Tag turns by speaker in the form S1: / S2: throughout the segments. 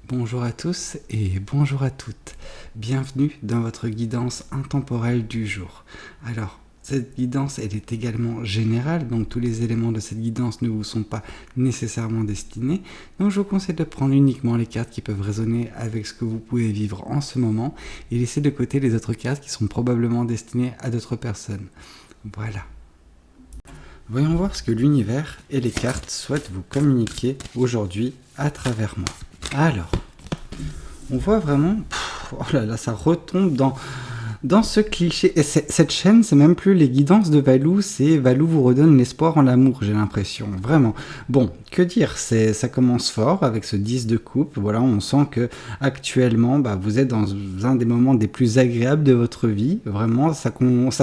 S1: Bonjour à tous et bonjour à toutes. Bienvenue dans votre guidance intemporelle du jour. Alors, cette guidance, elle est également générale, donc tous les éléments de cette guidance ne vous sont pas nécessairement destinés. Donc je vous conseille de prendre uniquement les cartes qui peuvent résonner avec ce que vous pouvez vivre en ce moment et laisser de côté les autres cartes qui sont probablement destinées à d'autres personnes. Voilà. Voyons voir ce que l'univers et les cartes souhaitent vous communiquer aujourd'hui à travers moi. Alors, on voit vraiment, oh là là, ça retombe dans ce cliché. Et cette chaîne, c'est même plus les guidances de Valou, c'est Valou vous redonne l'espoir en l'amour, j'ai l'impression, vraiment. Bon, que dire, ça commence fort avec ce 10 de coupe, voilà, on sent que actuellement, vous êtes dans un des moments des plus agréables de votre vie, vraiment, ça commence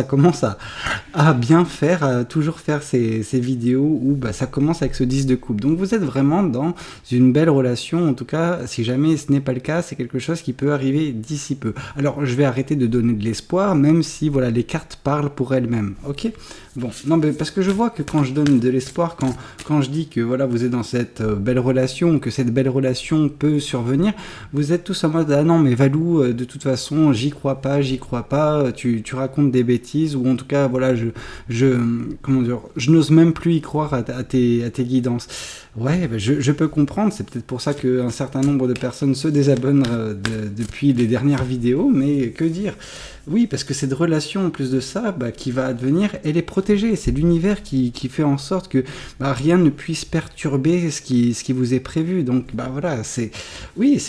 S1: à bien faire, à toujours faire ces vidéos où ça commence avec ce 10 de coupe. Donc vous êtes vraiment dans une belle relation, en tout cas, si jamais ce n'est pas le cas, c'est quelque chose qui peut arriver d'ici peu. Alors, je vais arrêter de donner de l'espoir, même si voilà, les cartes parlent pour elles-mêmes, ok? Bon, non, mais parce que je vois que quand je donne de l'espoir, quand je dis que voilà, vous êtes dans cette belle relation, que cette belle relation peut survenir, vous êtes tous en mode ah non mais Valou, de toute façon j'y crois pas, tu racontes des bêtises, ou en tout cas voilà, comment dire, je n'ose même plus y croire à tes guidances. Ouais, je peux comprendre, c'est peut-être pour ça qu'un certain nombre de personnes se désabonnent depuis les dernières vidéos, mais que dire? Oui, parce que cette relation, en plus de ça, qui va advenir, elle est protégée. C'est l'univers qui fait en sorte que rien ne puisse perturber ce qui vous est prévu. Donc voilà, c'est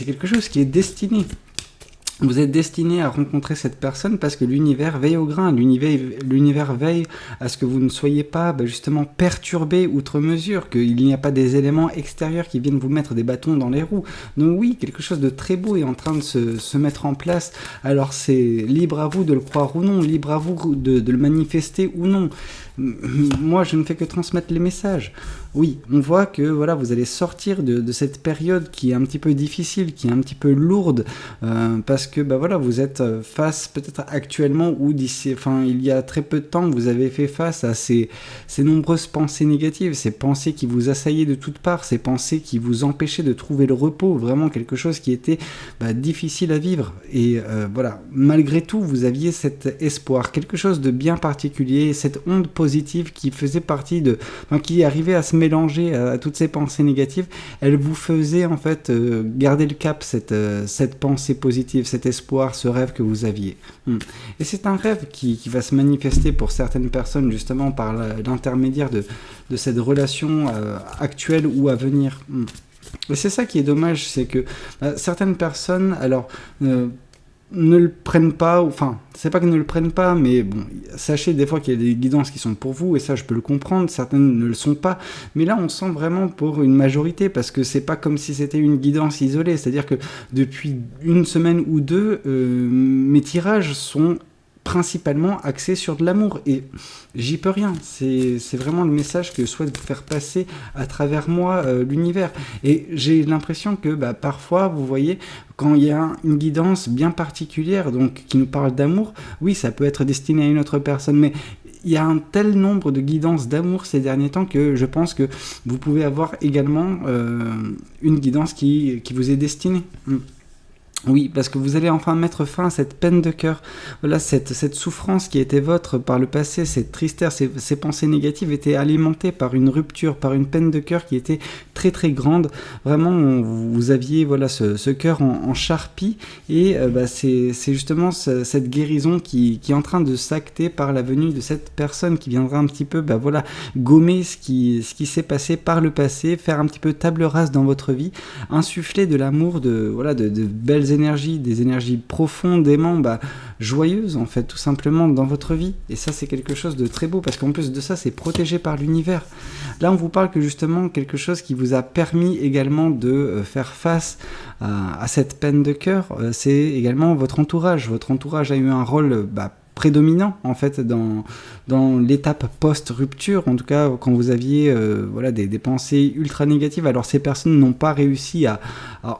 S1: quelque chose qui est destiné. Vous êtes destiné à rencontrer cette personne parce que l'univers veille au grain, l'univers veille à ce que vous ne soyez pas justement perturbé outre mesure, qu'il n'y a pas des éléments extérieurs qui viennent vous mettre des bâtons dans les roues. Donc oui, quelque chose de très beau est en train de se mettre en place. Alors c'est libre à vous de le croire ou non, libre à vous de le manifester ou non. Moi, je ne fais que transmettre les messages. Oui, on voit que voilà, vous allez sortir de cette période qui est un petit peu difficile, qui est un petit peu lourde, parce que voilà, vous êtes face peut-être actuellement ou il y a très peu de temps, vous avez fait face à ces nombreuses pensées négatives, ces pensées qui vous assaillaient de toutes parts, ces pensées qui vous empêchaient de trouver le repos, vraiment quelque chose qui était difficile à vivre. Et voilà, malgré tout, vous aviez cet espoir, quelque chose de bien particulier, cette onde positive qui faisait partie qui arrivait à se mélanger à toutes ces pensées négatives, elle vous faisait en fait garder le cap, cette pensée positive, cet espoir, ce rêve que vous aviez. Et c'est un rêve qui va se manifester pour certaines personnes justement par l'intermédiaire de cette relation actuelle ou à venir. Et c'est ça qui est dommage, c'est que certaines personnes, alors ne le prennent pas, enfin, c'est pas qu'ils ne le prennent pas, mais bon, sachez des fois qu'il y a des guidances qui sont pour vous, et ça je peux le comprendre, certaines ne le sont pas, mais là on sent vraiment pour une majorité, parce que c'est pas comme si c'était une guidance isolée, c'est-à-dire que depuis une semaine ou deux, mes tirages sont principalement axé sur de l'amour, et j'y peux rien, c'est vraiment le message que souhaite vous faire passer à travers moi l'univers. Et j'ai l'impression que parfois, vous voyez, quand il y a une guidance bien particulière, donc qui nous parle d'amour, oui, ça peut être destiné à une autre personne, mais il y a un tel nombre de guidances d'amour ces derniers temps que je pense que vous pouvez avoir également une guidance qui vous est destinée. Oui, parce que vous allez enfin mettre fin à cette peine de cœur. Voilà, cette souffrance qui était votre par le passé, cette tristesse, ces pensées négatives étaient alimentées par une rupture, par une peine de cœur qui était très très grande. Vraiment, vous aviez voilà ce cœur en charpie, et c'est justement cette guérison qui est en train de s'acter par la venue de cette personne qui viendra un petit peu gommer ce qui s'est passé par le passé, faire un petit peu table rase dans votre vie, insuffler de l'amour, de belles énergies, des énergies profondément joyeuses en fait, tout simplement dans votre vie. Et ça, c'est quelque chose de très beau, parce qu'en plus de ça, c'est protégé par l'univers. Là, on vous parle que justement quelque chose qui vous a permis également de faire face à cette peine de cœur, c'est également votre entourage. Votre entourage a eu un rôle prédominant en fait dans l'étape post-rupture, en tout cas quand vous aviez voilà, des pensées ultra négatives. Alors ces personnes n'ont pas réussi à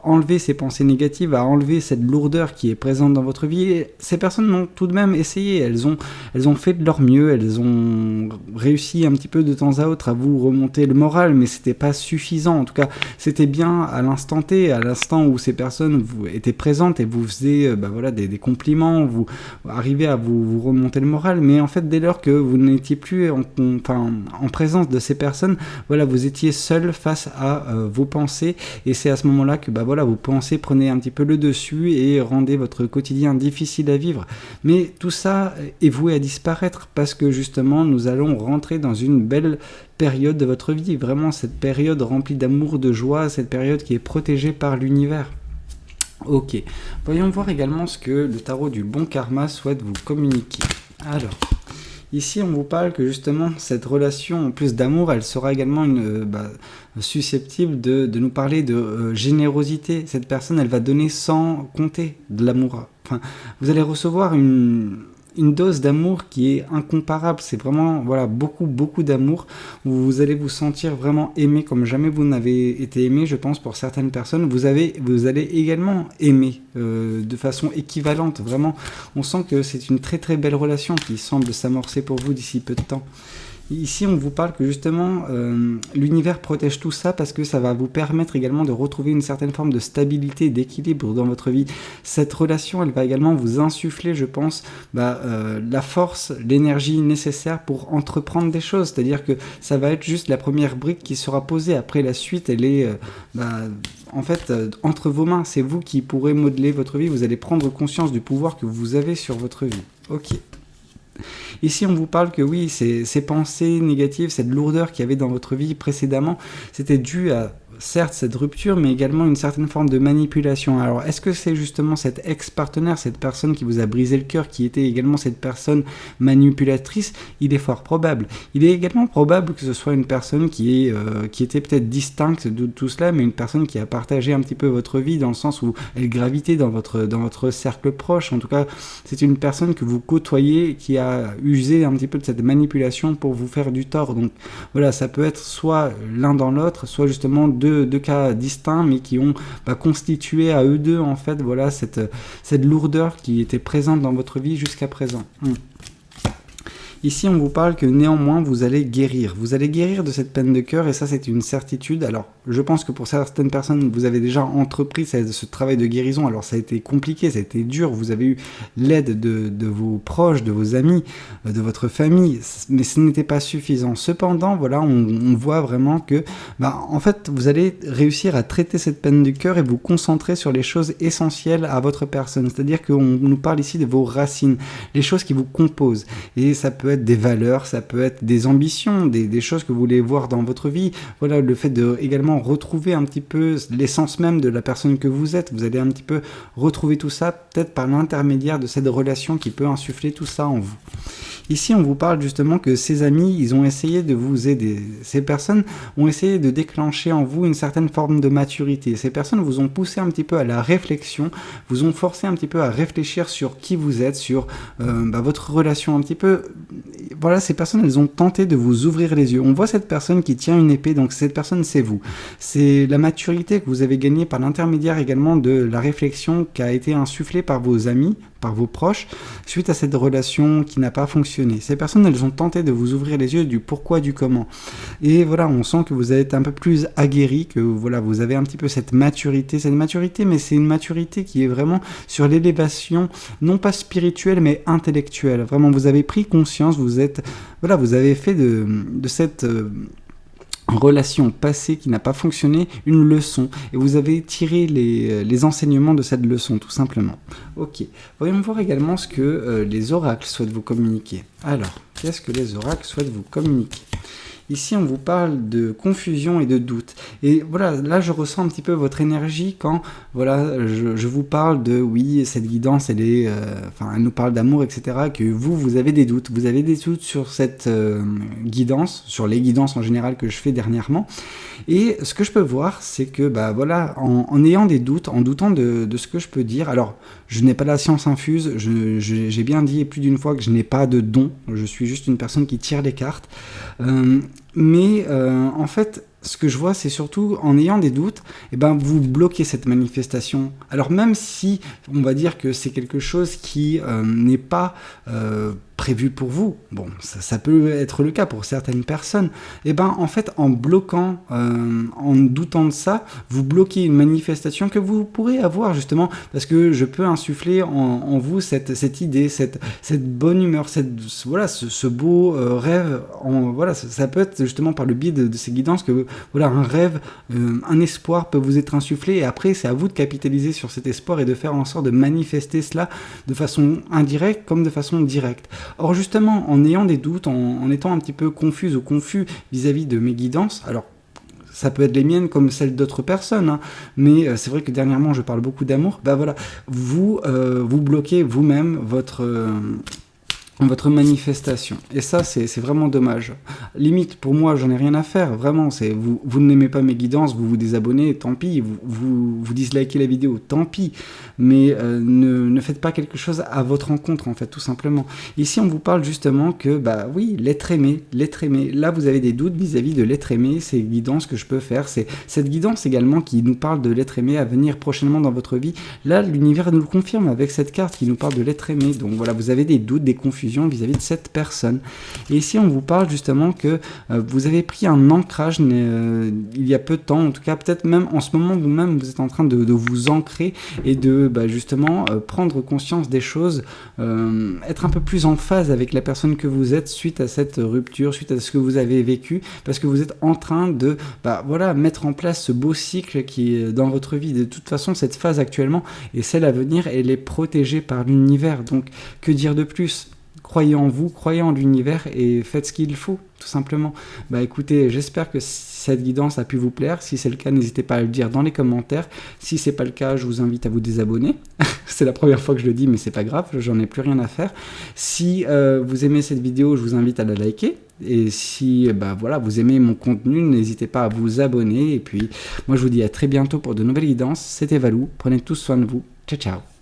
S1: enlever ces pensées négatives, à enlever cette lourdeur qui est présente dans votre vie. Et ces personnes ont tout de même essayé, elles ont fait de leur mieux, elles ont réussi un petit peu de temps à autre à vous remonter le moral, mais c'était pas suffisant. En tout cas, c'était bien à l'instant T, à l'instant où ces personnes vous étaient présentes et vous faisaient voilà, des compliments, vous arrivez à vous remonter le moral, mais en fait dès lors que vous n'étiez plus en présence de ces personnes, voilà, vous étiez seul face à vos pensées, et c'est à ce moment-là que voilà, vos pensées prenaient un petit peu le dessus et rendaient votre quotidien difficile à vivre. Mais tout ça est voué à disparaître parce que justement nous allons rentrer dans une belle période de votre vie, vraiment cette période remplie d'amour, de joie, cette période qui est protégée par l'univers. Ok, voyons voir également ce que le tarot du bon karma souhaite vous communiquer. Alors, ici on vous parle que justement cette relation en plus d'amour, elle sera également susceptible de nous parler de générosité. Cette personne, elle va donner sans compter de l'amour. Enfin, vous allez recevoir une dose d'amour qui est incomparable. C'est vraiment voilà, beaucoup d'amour. Vous allez vous sentir vraiment aimé comme jamais vous n'avez été aimé, je pense, pour certaines personnes. Vous allez également aimer de façon équivalente. Vraiment, on sent que c'est une très belle relation qui semble s'amorcer pour vous d'ici peu de temps. Ici, on vous parle que justement, l'univers protège tout ça parce que ça va vous permettre également de retrouver une certaine forme de stabilité, d'équilibre dans votre vie. Cette relation, elle va également vous insuffler, je pense, la force, l'énergie nécessaire pour entreprendre des choses. C'est-à-dire que ça va être juste la première brique qui sera posée. Après, la suite, elle est en fait entre vos mains. C'est vous qui pourrez modeler votre vie. Vous allez prendre conscience du pouvoir que vous avez sur votre vie. Ok. Ici, on vous parle que oui, ces pensées négatives, cette lourdeur qu'il y avait dans votre vie précédemment, c'était dû à, certes, cette rupture, mais également une certaine forme de manipulation. Alors, est-ce que c'est justement cet ex-partenaire, cette personne qui vous a brisé le cœur, qui était également cette personne manipulatrice? Il est fort probable. Il est également probable que ce soit une personne qui était peut-être distincte de tout cela, mais une personne qui a partagé un petit peu votre vie, dans le sens où elle gravitait dans votre cercle proche. En tout cas, c'est une personne que vous côtoyez, qui a usé un petit peu de cette manipulation pour vous faire du tort. Donc, voilà, ça peut être soit l'un dans l'autre, soit justement deux cas distincts, mais qui ont constitué à eux deux, en fait, voilà, cette lourdeur qui était présente dans votre vie jusqu'à présent. Ici, on vous parle que néanmoins, vous allez guérir. Vous allez guérir de cette peine de cœur, et ça, c'est une certitude. Alors, je pense que pour certaines personnes, vous avez déjà entrepris ce travail de guérison. Alors, ça a été compliqué, ça a été dur. Vous avez eu l'aide de vos proches, de vos amis, de votre famille, mais ce n'était pas suffisant. Cependant, voilà, on voit vraiment que, en fait, vous allez réussir à traiter cette peine de cœur et vous concentrer sur les choses essentielles à votre personne. C'est-à-dire qu'on nous parle ici de vos racines, les choses qui vous composent. Et ça peut être des valeurs, ça peut être des ambitions, des choses que vous voulez voir dans votre vie. Voilà, le fait de également retrouver un petit peu l'essence même de la personne que vous êtes. Vous allez un petit peu retrouver tout ça, peut-être par l'intermédiaire de cette relation qui peut insuffler tout ça en vous. Ici, on vous parle justement que ces amis, ils ont essayé de vous aider. Ces personnes ont essayé de déclencher en vous une certaine forme de maturité. Ces personnes vous ont poussé un petit peu à la réflexion, vous ont forcé un petit peu à réfléchir sur qui vous êtes, sur votre relation un petit peu. Voilà, ces personnes, elles ont tenté de vous ouvrir les yeux. On voit cette personne qui tient une épée, donc cette personne, c'est vous. C'est la maturité que vous avez gagnée par l'intermédiaire également de la réflexion qui a été insufflée par vos amis, par vos proches, suite à cette relation qui n'a pas fonctionné. Ces personnes, elles ont tenté de vous ouvrir les yeux du pourquoi, du comment. Et voilà, on sent que vous êtes un peu plus aguerri, que voilà, vous avez un petit peu cette maturité, mais c'est une maturité qui est vraiment sur l'élévation, non pas spirituelle, mais intellectuelle. Vraiment, vous avez pris conscience, vous avez fait de cette relation passée qui n'a pas fonctionné une leçon, et vous avez tiré les enseignements de cette leçon, tout simplement. Ok, voyons voir également ce que les oracles souhaitent vous communiquer. Alors, qu'est-ce que les oracles souhaitent vous communiquer? Ici, on vous parle de confusion et de doute. Et voilà, là, je ressens un petit peu votre énergie quand, voilà, je vous parle de, oui, cette guidance, elle est, elle nous parle d'amour, etc., que vous avez des doutes. Vous avez des doutes sur cette guidance, sur les guidances en général que je fais dernièrement. Et ce que je peux voir, c'est que, bah voilà, en ayant des doutes, en doutant de ce que je peux dire, alors, je n'ai pas la science infuse, j'ai bien dit plus d'une fois que je n'ai pas de don, je suis juste une personne qui tire les cartes, en fait, ce que je vois, c'est surtout en ayant des doutes, vous bloquez cette manifestation. Alors même si on va dire que c'est quelque chose qui n'est pas prévu pour vous, bon, ça peut être le cas pour certaines personnes, en fait, en bloquant, en doutant de ça, vous bloquez une manifestation que vous pourrez avoir justement, parce que je peux insuffler en vous cette idée, cette bonne humeur, ce beau rêve, ça peut être justement par le biais de ces guidances que voilà, un rêve, un espoir peut vous être insufflé, et après c'est à vous de capitaliser sur cet espoir et de faire en sorte de manifester cela de façon indirecte comme de façon directe. Or justement, en ayant des doutes, en étant un petit peu confuse ou confus vis-à-vis de mes guidances, alors ça peut être les miennes comme celles d'autres personnes, hein, mais c'est vrai que dernièrement je parle beaucoup d'amour, vous bloquez vous-même votre manifestation. Et ça, c'est vraiment dommage. Limite, pour moi, j'en ai rien à faire. Vraiment, vous n'aimez pas mes guidances, vous vous désabonnez, tant pis. Vous dislikez la vidéo, tant pis. Mais ne faites pas quelque chose à votre encontre, en fait, tout simplement. Ici, on vous parle justement que, oui, l'être aimé. Là, vous avez des doutes vis-à-vis de l'être aimé, ces guidances que je peux faire. C'est cette guidance également qui nous parle de l'être aimé à venir prochainement dans votre vie. Là, l'univers nous le confirme avec cette carte qui nous parle de l'être aimé. Donc voilà, vous avez des doutes, des confusions vis-à-vis de cette personne. Et ici, on vous parle justement que vous avez pris un ancrage il y a peu de temps, en tout cas peut-être même en ce moment vous-même, vous êtes en train de vous ancrer et de justement prendre conscience des choses, être un peu plus en phase avec la personne que vous êtes suite à cette rupture, suite à ce que vous avez vécu, parce que vous êtes en train de mettre en place ce beau cycle qui est dans votre vie. De toute façon, cette phase actuellement et celle à venir, elle est protégée par l'univers. Donc, que dire de plus ? Croyez en vous, croyez en l'univers et faites ce qu'il faut, tout simplement. Écoutez, j'espère que cette guidance a pu vous plaire. Si c'est le cas, n'hésitez pas à le dire dans les commentaires. Si c'est pas le cas, je vous invite à vous désabonner. C'est la première fois que je le dis, mais c'est pas grave, j'en ai plus rien à faire. Si vous aimez cette vidéo, je vous invite à la liker. Et si vous aimez mon contenu, n'hésitez pas à vous abonner. Et puis, moi, je vous dis à très bientôt pour de nouvelles guidances. C'était Valou. Prenez tous soin de vous. Ciao, ciao.